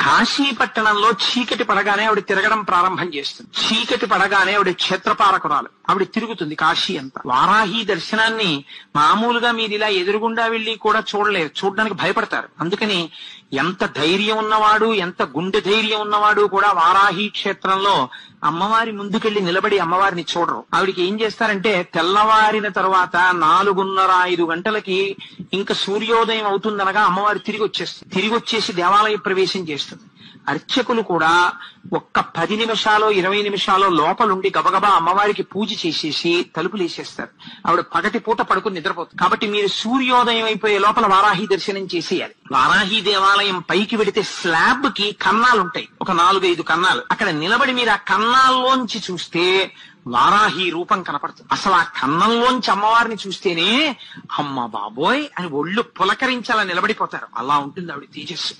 కాశీ పట్టణంలో చీకటి పడగానే ఆవిడ తిరగడం ప్రారంభం చేస్తుంది. చీకటి పడగానే ఆవిడ క్షేత్రపాలకురాలు. ఆవిడ తిరుగుతుంది కాశీ అంతా. వారాహి దర్శనాన్ని మామూలుగా మీరు ఇలా ఎదురుగుండా వెళ్లి కూడా చూడలేరు, చూడడానికి భయపడతారు. అందుకని ఎంత ధైర్యం ఉన్నవాడు, ఎంత గుండె ధైర్యం ఉన్నవాడు కూడా వారాహి క్షేత్రంలో అమ్మవారి ముందుకెళ్లి నిలబడి అమ్మవారిని చూడరు. ఆవిడికి ఏం చేస్తారంటే తెల్లవారిన తర్వాత 4:30-5 గంటలకి ఇంకా సూర్యోదయం అవుతుందనగా అమ్మవారి తిరిగి వచ్చేస్తుంది. తిరిగి వచ్చేసి దేవాలయ ప్రవేశం చేస్తుంది. అర్చకులు కూడా ఒక్క 10 నిమిషాలు 20 నిమిషాలు లోపలుండి గబగబా అమ్మవారికి పూజ చేసేసి తలుపులు వేసేస్తారు. ఆవిడ పగటి పూట పడుకుని నిద్రపోతుంది. కాబట్టి మీరు సూర్యోదయం అయిపోయే లోపల వారాహి దర్శనం చేసేయాలి. వారాహి దేవాలయం పైకి వెడితే స్లాబ్ కి కన్నాలుంటాయి, ఒక 4-5 కన్నాలు. అక్కడ నిలబడి మీరు ఆ కన్నాల్లోంచి చూస్తే వారాహి రూపం కనపడుతుంది. అసలు ఆ కన్నంలోంచి అమ్మవారిని చూస్తేనే అమ్మ బాబోయ్ అని ఒళ్ళు పులకరించాలని నిలబడిపోతారు. అలా ఉంటుంది ఆవిడ తేజస్సు.